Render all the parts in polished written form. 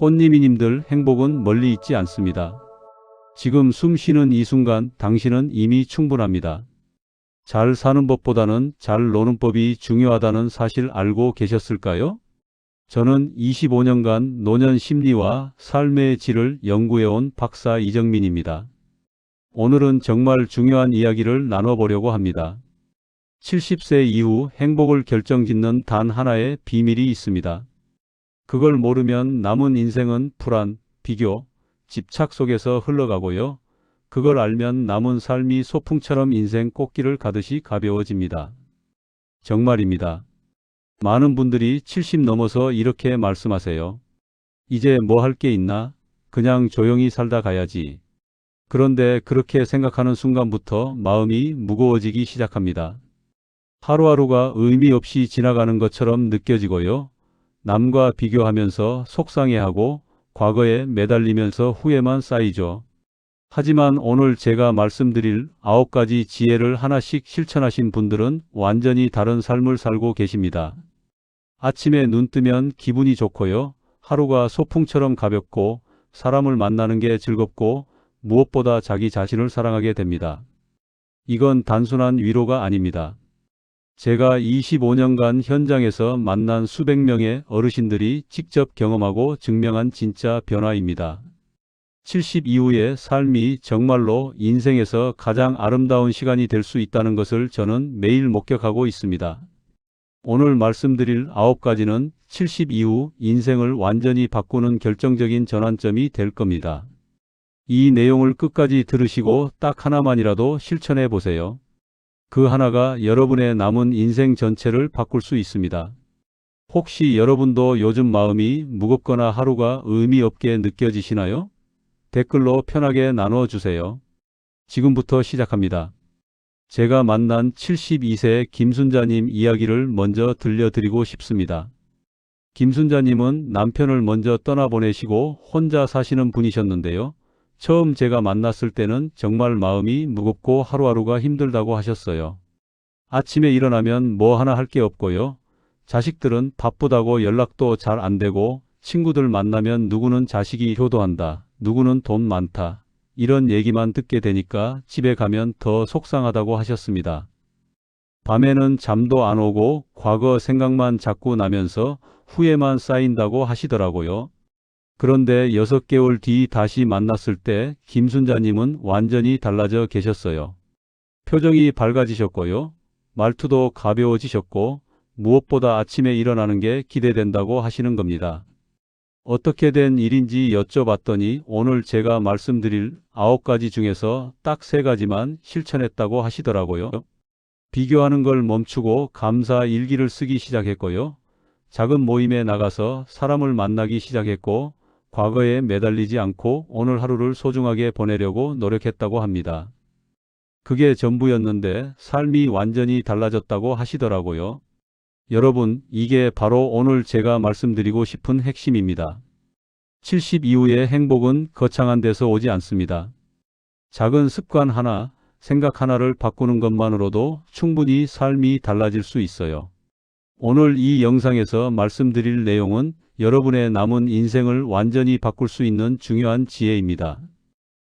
꽃님이님들 행복은 멀리 있지 않습니다. 지금 숨 쉬는 이 순간 당신은 이미 충분합니다. 잘 사는 법보다는 잘 노는 법이 중요하다는 사실 알고 계셨을까요? 저는 25년간 노년 심리와 삶의 질을 연구해온 박사 이정민입니다. 오늘은 정말 중요한 이야기를 나눠보려고 합니다. 70세 이후 행복을 결정짓는 단 하나의 비밀이 있습니다. 그걸 모르면 남은 인생은 불안, 비교, 집착 속에서 흘러가고요. 그걸 알면 남은 삶이 소풍처럼 인생 꽃길을 가듯이 가벼워집니다. 정말입니다. 많은 분들이 70 넘어서 이렇게 말씀하세요. 이제 뭐 할 게 있나? 그냥 조용히 살다 가야지. 그런데 그렇게 생각하는 순간부터 마음이 무거워지기 시작합니다. 하루하루가 의미 없이 지나가는 것처럼 느껴지고요. 남과 비교하면서 속상해하고 과거에 매달리면서 후회만 쌓이죠. 하지만 오늘 제가 말씀드릴 9가지 지혜를 하나씩 실천하신 분들은 완전히 다른 삶을 살고 계십니다. 아침에 눈 뜨면 기분이 좋고요. 하루가 소풍처럼 가볍고 사람을 만나는 게 즐겁고 무엇보다 자기 자신을 사랑하게 됩니다. 이건 단순한 위로가 아닙니다. 제가 25년간 현장에서 만난 수백 명의 어르신들이 직접 경험하고 증명한 진짜 변화입니다. 70 이후의 삶이 정말로 인생에서 가장 아름다운 시간이 될 수 있다는 것을 저는 매일 목격하고 있습니다. 오늘 말씀드릴 9가지는 70 이후 인생을 완전히 바꾸는 결정적인 전환점이 될 겁니다. 이 내용을 끝까지 들으시고 딱 하나만이라도 실천해 보세요. 그 하나가 여러분의 남은 인생 전체를 바꿀 수 있습니다. 혹시 여러분도 요즘 마음이 무겁거나 하루가 의미 없게 느껴지시나요? 댓글로 편하게 나눠주세요. 지금부터 시작합니다. 제가 만난 72세 김순자님 이야기를 먼저 들려드리고 싶습니다. 김순자님은 남편을 먼저 떠나보내시고 혼자 사시는 분이셨는데요. 처음 제가 만났을 때는 정말 마음이 무겁고 하루하루가 힘들다고 하셨어요. 아침에 일어나면 뭐 하나 할 게 없고요. 자식들은 바쁘다고 연락도 잘 안 되고 친구들 만나면 누구는 자식이 효도한다, 누구는 돈 많다, 이런 얘기만 듣게 되니까 집에 가면 더 속상하다고 하셨습니다. 밤에는 잠도 안 오고 과거 생각만 자꾸 나면서 후회만 쌓인다고 하시더라고요. 그런데 6개월 뒤 다시 만났을 때 김순자님은 완전히 달라져 계셨어요. 표정이 밝아지셨고요. 말투도 가벼워지셨고 무엇보다 아침에 일어나는 게 기대된다고 하시는 겁니다. 어떻게 된 일인지 여쭤봤더니 오늘 제가 말씀드릴 9가지 중에서 딱 3가지만 실천했다고 하시더라고요. 비교하는 걸 멈추고 감사 일기를 쓰기 시작했고요. 작은 모임에 나가서 사람을 만나기 시작했고 과거에 매달리지 않고 오늘 하루를 소중하게 보내려고 노력했다고 합니다. 그게 전부였는데 삶이 완전히 달라졌다고 하시더라고요. 여러분, 이게 바로 오늘 제가 말씀드리고 싶은 핵심입니다. 70 이후의 행복은 거창한 데서 오지 않습니다. 작은 습관 하나, 생각 하나를 바꾸는 것만으로도 충분히 삶이 달라질 수 있어요. 오늘 이 영상에서 말씀드릴 내용은 여러분의 남은 인생을 완전히 바꿀 수 있는 중요한 지혜입니다.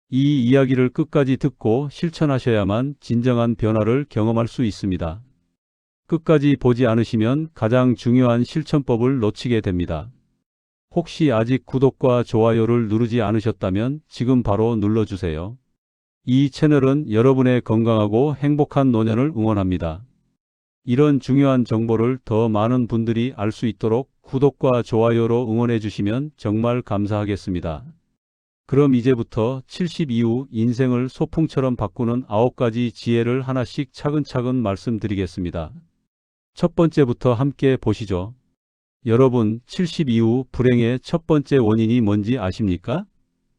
이 이야기를 끝까지 듣고 실천하셔야만 진정한 변화를 경험할 수 있습니다. 끝까지 보지 않으시면 가장 중요한 실천법을 놓치게 됩니다. 혹시 아직 구독과 좋아요를 누르지 않으셨다면 지금 바로 눌러주세요. 이 채널은 여러분의 건강하고 행복한 노년을 응원합니다. 이런 중요한 정보를 더 많은 분들이 알 수 있도록 구독과 좋아요로 응원해 주시면 정말 감사하겠습니다. 그럼 이제부터 70 이후 인생을 소풍처럼 바꾸는 9가지 지혜를 하나씩 차근차근 말씀드리겠습니다. 첫 번째부터 함께 보시죠. 여러분, 70 이후 불행의 첫 번째 원인이 뭔지 아십니까?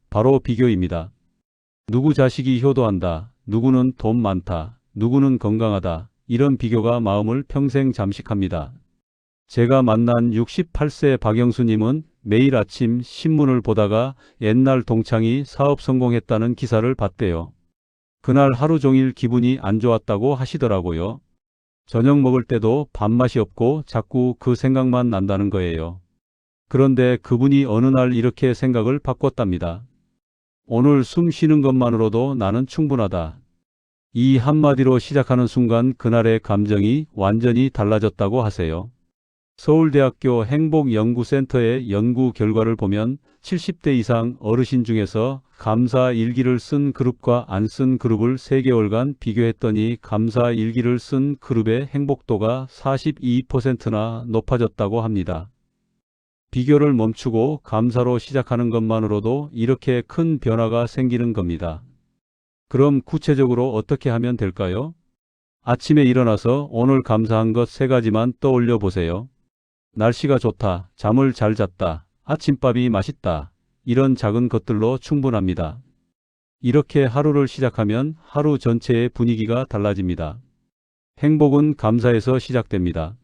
바로 비교입니다. 누구 자식이 효도한다, 누구는 돈 많다, 누구는 건강하다, 이런 비교가 마음을 평생 잠식합니다. 제가 만난 68세 박영수님은 매일 아침 신문을 보다가 옛날 동창이 사업 성공했다는 기사를 봤대요. 그날 하루 종일 기분이 안 좋았다고 하시더라고요. 저녁 먹을 때도 밥맛이 없고 자꾸 그 생각만 난다는 거예요. 그런데 그분이 어느 날 이렇게 생각을 바꿨답니다. 오늘 숨 쉬는 것만으로도 나는 충분하다. 이 한마디로 시작하는 순간 그날의 감정이 완전히 달라졌다고 하세요. 서울대학교 행복연구센터의 연구 결과를 보면 70대 이상 어르신 중에서 감사 일기를 쓴 그룹과 안 쓴 그룹을 3개월간 비교했더니 감사 일기를 쓴 그룹의 행복도가 42%나 높아졌다고 합니다. 비교를 멈추고 감사로 시작하는 것만으로도 이렇게 큰 변화가 생기는 겁니다. 그럼 구체적으로 어떻게 하면 될까요? 아침에 일어나서 오늘 감사한 것 3가지만 떠올려 보세요. 날씨가 좋다, 잠을 잘 잤다, 아침밥이 맛있다. 이런 작은 것들로 충분합니다. 이렇게 하루를 시작하면 하루 전체의 분위기가 달라집니다. 행복은 감사에서 시작됩니다.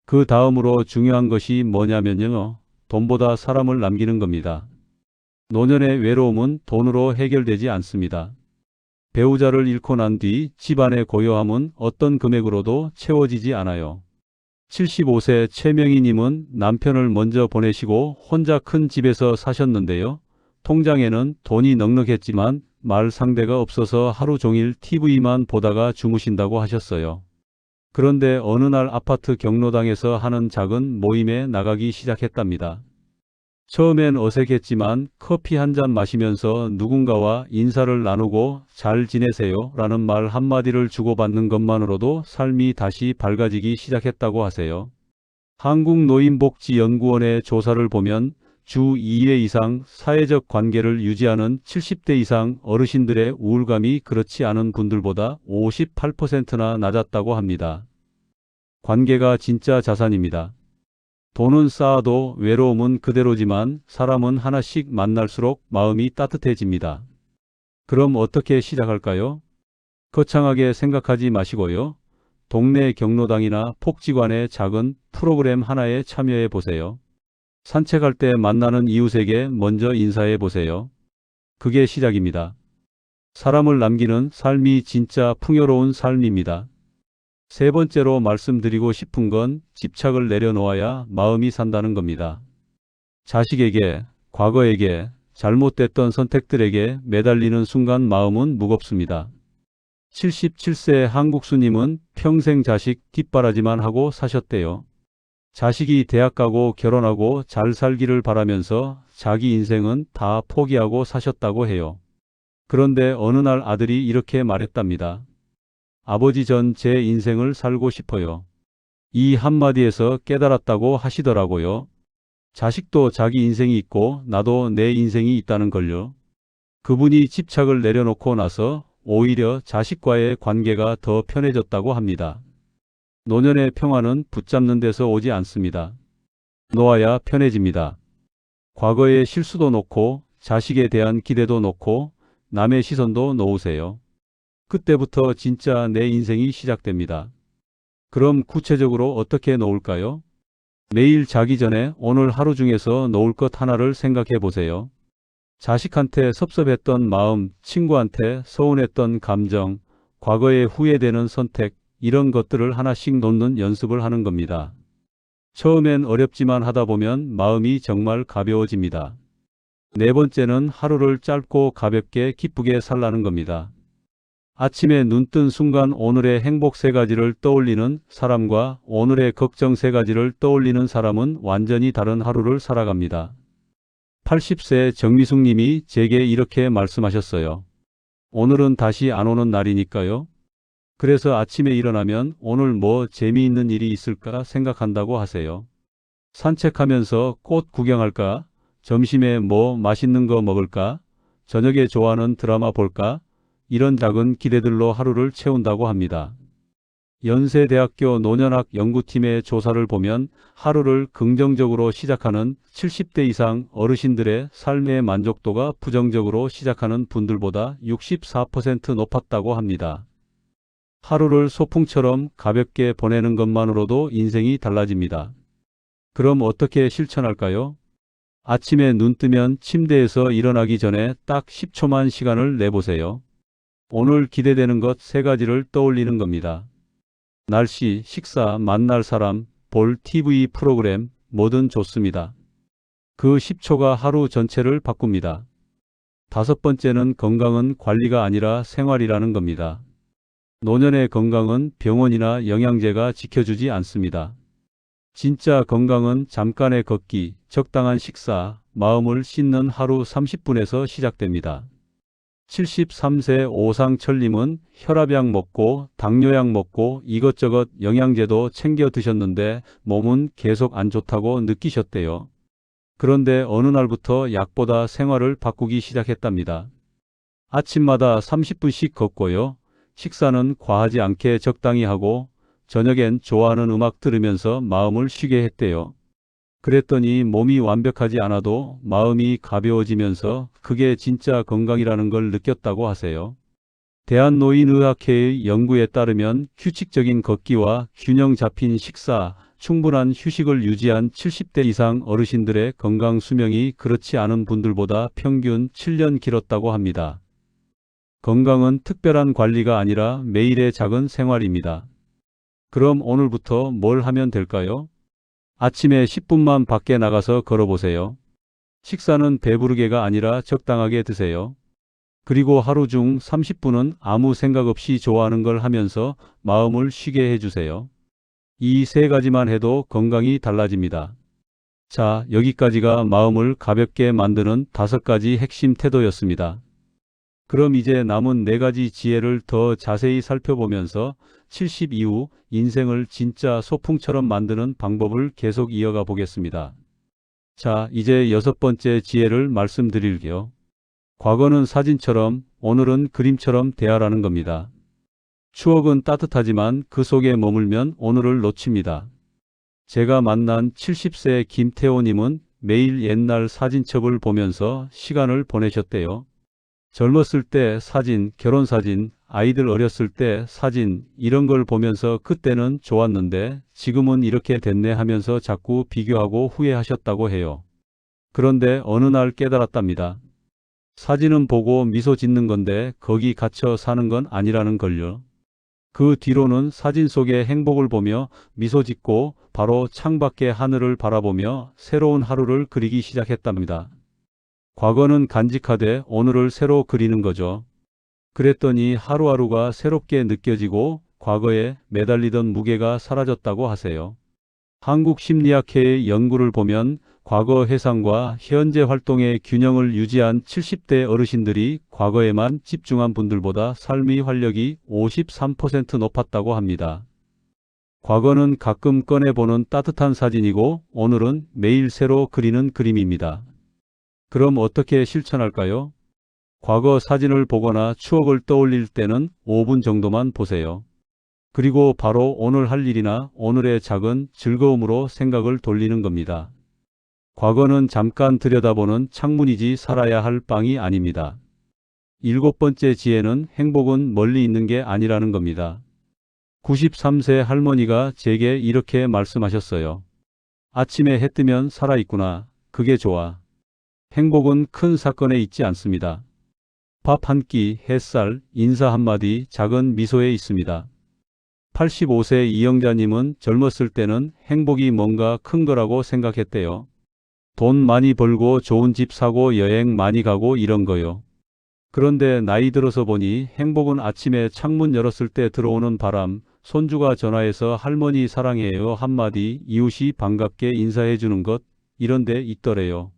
그 다음으로 중요한 것이 뭐냐면요. 돈보다 사람을 남기는 겁니다. 노년의 외로움은 돈으로 해결되지 않습니다. 배우자를 잃고 난 뒤 집안의 고요함은 어떤 금액으로도 채워지지 않아요. 75세 최명희님은 남편을 먼저 보내시고 혼자 큰 집에서 사셨는데요. 통장에는 돈이 넉넉했지만 말 상대가 없어서 하루 종일 TV만 보다가 주무신다고 하셨어요. 그런데 어느 날 아파트 경로당에서 하는 작은 모임에 나가기 시작했답니다. 처음엔 어색했지만 커피 한 잔 마시면서 누군가와 인사를 나누고 잘 지내세요 라는 말 한마디를 주고받는 것만으로도 삶이 다시 밝아지기 시작했다고 하세요. 한국노인복지연구원의 조사를 보면 주 2회 이상 사회적 관계를 유지하는 70대 이상 어르신들의 우울감이 그렇지 않은 분들보다 58%나 낮았다고 합니다. 관계가 진짜 자산입니다. 돈은 쌓아도 외로움은 그대로지만 사람은 하나씩 만날수록 마음이 따뜻해집니다. 그럼 어떻게 시작할까요? 거창하게 생각하지 마시고요. 동네 경로당이나 복지관의 작은 프로그램 하나에 참여해 보세요. 산책할 때 만나는 이웃에게 먼저 인사해 보세요. 그게 시작입니다. 사람을 남기는 삶이 진짜 풍요로운 삶입니다. 3번째로 말씀드리고 싶은 건 집착을 내려놓아야 마음이 산다는 겁니다. 자식에게, 과거에게, 잘못됐던 선택들에게 매달리는 순간 마음은 무겁습니다. 77세 한국수님은 평생 자식 뒷바라지만 하고 사셨대요. 자식이 대학 가고 결혼하고 잘 살기를 바라면서 자기 인생은 다 포기하고 사셨다고 해요. 그런데 어느 날 아들이 이렇게 말했답니다. 아버지 전 제 인생을 살고 싶어요. 이 한마디에서 깨달았다고 하시더라고요. 자식도 자기 인생이 있고 나도 내 인생이 있다는 걸요. 그분이 집착을 내려놓고 나서 오히려 자식과의 관계가 더 편해졌다고 합니다. 노년의 평화는 붙잡는 데서 오지 않습니다. 놓아야 편해집니다. 과거의 실수도 놓고 자식에 대한 기대도 놓고 남의 시선도 놓으세요. 그때부터 진짜 내 인생이 시작됩니다. 그럼 구체적으로 어떻게 놓을까요? 매일 자기 전에 오늘 하루 중에서 놓을 것 하나를 생각해 보세요. 자식한테 섭섭했던 마음, 친구한테 서운했던 감정, 과거에 후회되는 선택, 이런 것들을 하나씩 놓는 연습을 하는 겁니다. 처음엔 어렵지만 하다 보면 마음이 정말 가벼워집니다. 4번째는 하루를 짧고 가볍게 기쁘게 살라는 겁니다. 아침에 눈 뜬 순간 오늘의 행복 3가지를 떠올리는 사람과 오늘의 걱정 3가지를 떠올리는 사람은 완전히 다른 하루를 살아갑니다. 80세 정미숙 님이 제게 이렇게 말씀하셨어요. 오늘은 다시 안 오는 날이니까요. 그래서 아침에 일어나면 오늘 뭐 재미있는 일이 있을까 생각한다고 하세요. 산책하면서 꽃 구경할까? 점심에 뭐 맛있는 거 먹을까? 저녁에 좋아하는 드라마 볼까? 이런 작은 기대들로 하루를 채운다고 합니다. 연세대학교 노년학 연구팀의 조사를 보면 하루를 긍정적으로 시작하는 70대 이상 어르신들의 삶의 만족도가 부정적으로 시작하는 분들보다 64% 높았다고 합니다. 하루를 소풍처럼 가볍게 보내는 것만으로도 인생이 달라집니다. 그럼 어떻게 실천할까요? 아침에 눈 뜨면 침대에서 일어나기 전에 딱 10초만 시간을 내보세요. 오늘 기대되는 것 3가지를 떠올리는 겁니다. 날씨, 식사, 만날 사람, 볼 TV 프로그램 뭐든 좋습니다. 그 10초가 하루 전체를 바꿉니다. 다섯 번째는 건강은 관리가 아니라 생활이라는 겁니다. 노년의 건강은 병원이나 영양제가 지켜주지 않습니다. 진짜 건강은 잠깐의 걷기, 적당한 식사, 마음을 씻는 하루 30분에서 시작됩니다. 73세 오상철님은 혈압약 먹고 당뇨약 먹고 이것저것 영양제도 챙겨 드셨는데 몸은 계속 안 좋다고 느끼셨대요. 그런데 어느 날부터 약보다 생활을 바꾸기 시작했답니다. 아침마다 30분씩 걷고요. 식사는 과하지 않게 적당히 하고 저녁엔 좋아하는 음악 들으면서 마음을 쉬게 했대요. 그랬더니 몸이 완벽하지 않아도 마음이 가벼워지면서 그게 진짜 건강이라는 걸 느꼈다고 하세요. 대한노인의학회의 연구에 따르면 규칙적인 걷기와 균형 잡힌 식사, 충분한 휴식을 유지한 70대 이상 어르신들의 건강 수명이 그렇지 않은 분들보다 평균 7년 길었다고 합니다. 건강은 특별한 관리가 아니라 매일의 작은 생활입니다. 그럼 오늘부터 뭘 하면 될까요? 아침에 10분만 밖에 나가서 걸어보세요. 식사는 배부르게가 아니라 적당하게 드세요. 그리고 하루 중 30분은 아무 생각 없이 좋아하는 걸 하면서 마음을 쉬게 해주세요. 이 세 가지만 해도 건강이 달라집니다. 자, 여기까지가 마음을 가볍게 만드는 5가지 핵심 태도였습니다. 그럼 이제 남은 4가지 지혜를 더 자세히 살펴보면서 70 이후 인생을 진짜 소풍처럼 만드는 방법을 계속 이어가 보겠습니다. 자, 이제 6번째 지혜를 말씀드릴게요. 과거는 사진처럼, 오늘은 그림처럼 대하라는 겁니다. 추억은 따뜻하지만 그 속에 머물면 오늘을 놓칩니다. 제가 만난 70세 김태호님은 매일 옛날 사진첩을 보면서 시간을 보내셨대요. 젊었을 때 사진, 결혼사진, 아이들 어렸을 때 사진 이런 걸 보면서 그때는 좋았는데 지금은 이렇게 됐네 하면서 자꾸 비교하고 후회하셨다고 해요. 그런데 어느 날 깨달았답니다. 사진은 보고 미소 짓는 건데 거기 갇혀 사는 건 아니라는 걸요. 그 뒤로는 사진 속의 행복을 보며 미소 짓고 바로 창밖의 하늘을 바라보며 새로운 하루를 그리기 시작했답니다. 과거는 간직하되 오늘을 새로 그리는 거죠. 그랬더니 하루하루가 새롭게 느껴지고 과거에 매달리던 무게가 사라졌다고 하세요. 한국심리학회의 연구를 보면 과거 회상과 현재 활동의 균형을 유지한 70대 어르신들이 과거에만 집중한 분들보다 삶의 활력이 53% 높았다고 합니다. 과거는 가끔 꺼내보는 따뜻한 사진이고 오늘은 매일 새로 그리는 그림입니다. 그럼 어떻게 실천할까요? 과거 사진을 보거나 추억을 떠올릴 때는 5분 정도만 보세요. 그리고 바로 오늘 할 일이나 오늘의 작은 즐거움으로 생각을 돌리는 겁니다. 과거는 잠깐 들여다보는 창문이지 살아야 할 방이 아닙니다. 7번째 지혜는 행복은 멀리 있는 게 아니라는 겁니다. 93세 할머니가 제게 이렇게 말씀하셨어요. 아침에 해 뜨면 살아있구나. 그게 좋아. 행복은 큰 사건에 있지 않습니다. 밥 한 끼, 햇살, 인사 한마디, 작은 미소에 있습니다. 85세 이영자님은 젊었을 때는 행복이 뭔가 큰 거라고 생각했대요. 돈 많이 벌고 좋은 집 사고 여행 많이 가고 이런 거요. 그런데 나이 들어서 보니 행복은 아침에 창문 열었을 때 들어오는 바람, 손주가 전화해서 할머니 사랑해요 한마디, 이웃이 반갑게 인사해 주는 것, 이런 데 있더래요.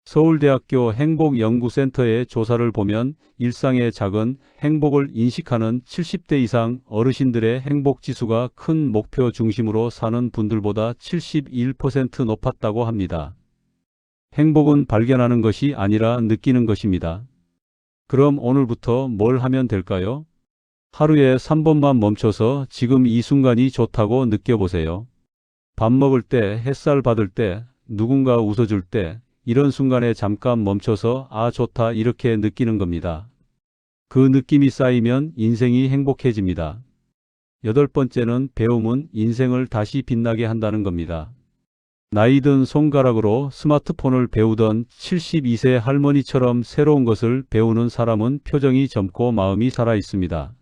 서울대학교 행복연구센터의 조사를 보면 일상의 작은 행복을 인식하는 70대 이상 어르신들의 행복지수가 큰 목표 중심으로 사는 분들보다 71% 높았다고 합니다. 행복은 발견하는 것이 아니라 느끼는 것입니다. 그럼 오늘부터 뭘 하면 될까요? 하루에 3번만 멈춰서 지금 이 순간이 좋다고 느껴보세요. 밥 먹을 때, 햇살 받을 때, 누군가 웃어줄 때, 이런 순간에 잠깐 멈춰서 아 좋다 이렇게 느끼는 겁니다. 그 느낌이 쌓이면 인생이 행복해집니다. 8번째는 배움은 인생을 다시 빛나게 한다는 겁니다. 나이 든 손가락으로 스마트폰을 배우던 72세 할머니처럼 새로운 것을 배우는 사람은 표정이 젊고 마음이 살아 있습니다.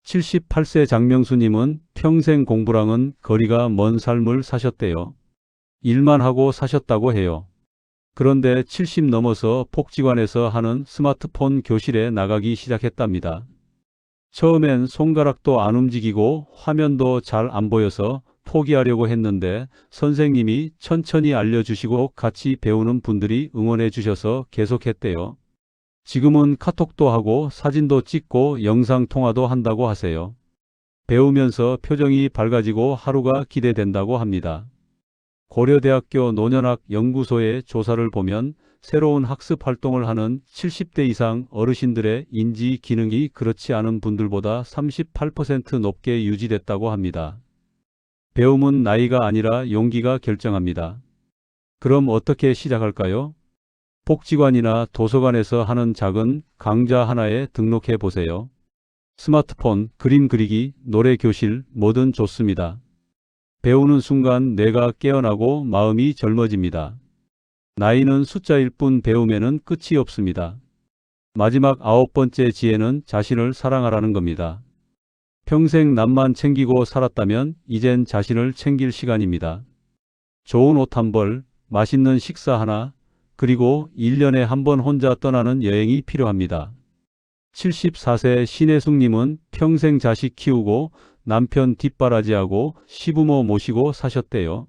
78세 장명수님은 평생 공부랑은 거리가 먼 삶을 사셨대요. 일만 하고 사셨다고 해요. 그런데 70 넘어서 복지관에서 하는 스마트폰 교실에 나가기 시작했답니다. 처음엔 손가락도 안 움직이고 화면도 잘 안 보여서 포기하려고 했는데 선생님이 천천히 알려주시고 같이 배우는 분들이 응원해 주셔서 계속했대요. 지금은 카톡도 하고 사진도 찍고 영상통화도 한다고 하세요. 배우면서 표정이 밝아지고 하루가 기대된다고 합니다. 고려대학교 노년학 연구소의 조사를 보면 새로운 학습 활동을 하는 70대 이상 어르신들의 인지 기능이 그렇지 않은 분들보다 38% 높게 유지됐다고 합니다. 배움은 나이가 아니라 용기가 결정합니다. 그럼 어떻게 시작할까요? 복지관이나 도서관에서 하는 작은 강좌 하나에 등록해 보세요. 스마트폰, 그림 그리기, 노래 교실, 뭐든 좋습니다. 배우는 순간 뇌가 깨어나고 마음이 젊어집니다. 나이는 숫자일 뿐 배움에는 끝이 없습니다. 마지막 9번째 지혜는 자신을 사랑하라는 겁니다. 평생 남만 챙기고 살았다면 이젠 자신을 챙길 시간입니다. 좋은 옷 한 벌, 맛있는 식사 하나, 그리고 1년에 한 번 혼자 떠나는 여행이 필요합니다. 74세 신혜숙님은 평생 자식 키우고 남편 뒷바라지하고 시부모 모시고 사셨대요.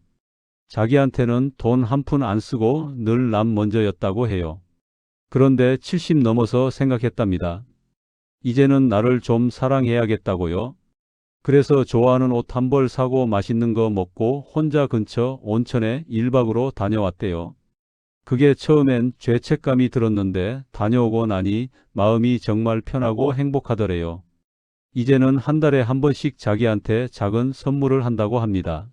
자기한테는 돈 한 푼 안 쓰고 늘 남 먼저였다고 해요. 그런데 70 넘어서 생각했답니다. 이제는 나를 좀 사랑해야겠다고요. 그래서 좋아하는 옷 한 벌 사고 맛있는 거 먹고 혼자 근처 온천에 1박으로 다녀왔대요. 그게 처음엔 죄책감이 들었는데 다녀오고 나니 마음이 정말 편하고 행복하더래요. 이제는 한 달에 한 번씩 자기한테 작은 선물을 한다고 합니다.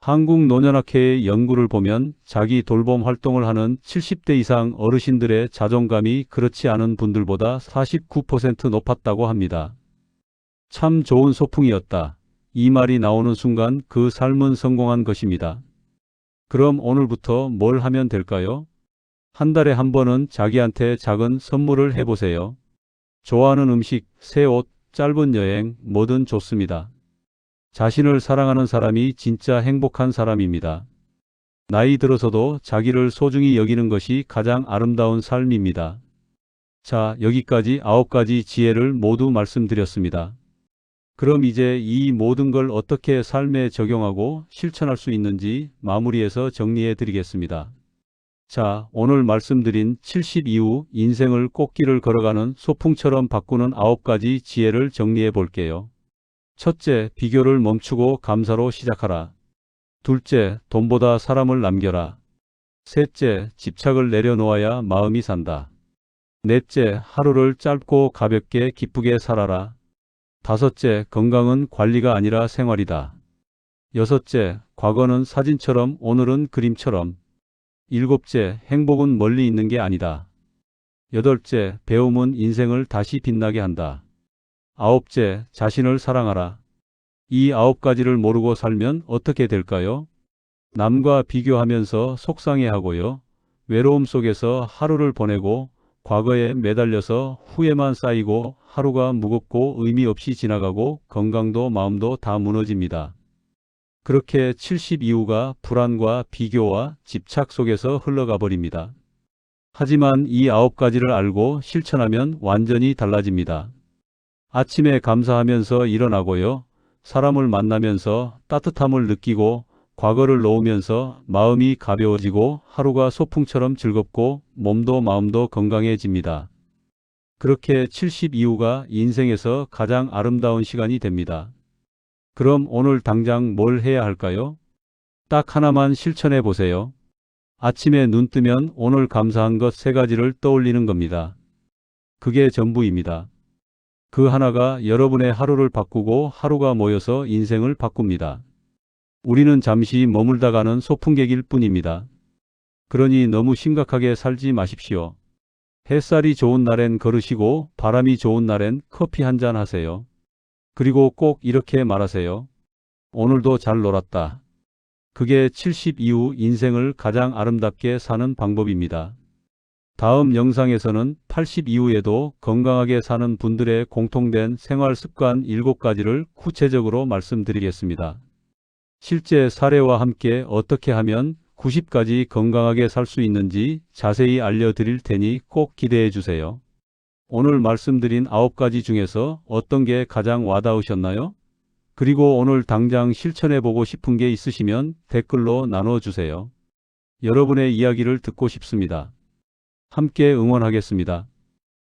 한국노년학회의 연구를 보면 자기 돌봄 활동을 하는 70대 이상 어르신들의 자존감이 그렇지 않은 분들보다 49% 높았다고 합니다. 참 좋은 소풍이었다. 이 말이 나오는 순간 그 삶은 성공한 것입니다. 그럼 오늘부터 뭘 하면 될까요? 한 달에 한 번은 자기한테 작은 선물을 해보세요. 좋아하는 음식, 새 옷, 짧은 여행, 뭐든 좋습니다. 자신을 사랑하는 사람이 진짜 행복한 사람입니다. 나이 들어서도 자기를 소중히 여기는 것이 가장 아름다운 삶입니다. 자, 여기까지 9가지 지혜를 모두 말씀드렸습니다. 그럼 이제 이 모든 걸 어떻게 삶에 적용하고 실천할 수 있는지 마무리해서 정리해 드리겠습니다. 자, 오늘 말씀드린 70 이후 인생을 꽃길을 걸어가는 소풍처럼 바꾸는 9가지 지혜를 정리해 볼게요. 첫째, 비교를 멈추고 감사로 시작하라. 둘째, 돈보다 사람을 남겨라. 셋째, 집착을 내려놓아야 마음이 산다. 넷째, 하루를 짧고 가볍게 기쁘게 살아라. 다섯째, 건강은 관리가 아니라 생활이다. 여섯째, 과거는 사진처럼 오늘은 그림처럼. 일곱째, 행복은 멀리 있는 게 아니다. 여덟째, 배움은 인생을 다시 빛나게 한다. 아홉째, 자신을 사랑하라. 이 9가지를 모르고 살면 어떻게 될까요? 남과 비교하면서 속상해하고요. 외로움 속에서 하루를 보내고 과거에 매달려서 후회만 쌓이고 하루가 무겁고 의미 없이 지나가고 건강도 마음도 다 무너집니다. 그렇게 70 이후가 불안과 비교와 집착 속에서 흘러가 버립니다. 하지만 이 9가지를 알고 실천하면 완전히 달라집니다. 아침에 감사하면서 일어나고요. 사람을 만나면서 따뜻함을 느끼고 과거를 놓으면서 마음이 가벼워지고 하루가 소풍처럼 즐겁고 몸도 마음도 건강해집니다. 그렇게 70 이후가 인생에서 가장 아름다운 시간이 됩니다. 그럼 오늘 당장 뭘 해야 할까요? 딱 하나만 실천해 보세요. 아침에 눈 뜨면 오늘 감사한 것 3가지를 떠올리는 겁니다. 그게 전부입니다. 그 하나가 여러분의 하루를 바꾸고 하루가 모여서 인생을 바꿉니다. 우리는 잠시 머물다 가는 소풍객일 뿐입니다. 그러니 너무 심각하게 살지 마십시오. 햇살이 좋은 날엔 걸으시고 바람이 좋은 날엔 커피 한 잔 하세요. 그리고 꼭 이렇게 말하세요. 오늘도 잘 놀았다. 그게 70 이후 인생을 가장 아름답게 사는 방법입니다. 다음 영상에서는 80 이후에도 건강하게 사는 분들의 공통된 생활 습관 7가지를 구체적으로 말씀드리겠습니다. 실제 사례와 함께 어떻게 하면 90까지 건강하게 살 수 있는지 자세히 알려드릴 테니 꼭 기대해 주세요. 오늘 말씀드린 9가지 중에서 어떤 게 가장 와닿으셨나요? 그리고 오늘 당장 실천해 보고 싶은 게 있으시면 댓글로 나눠주세요. 여러분의 이야기를 듣고 싶습니다. 함께 응원하겠습니다.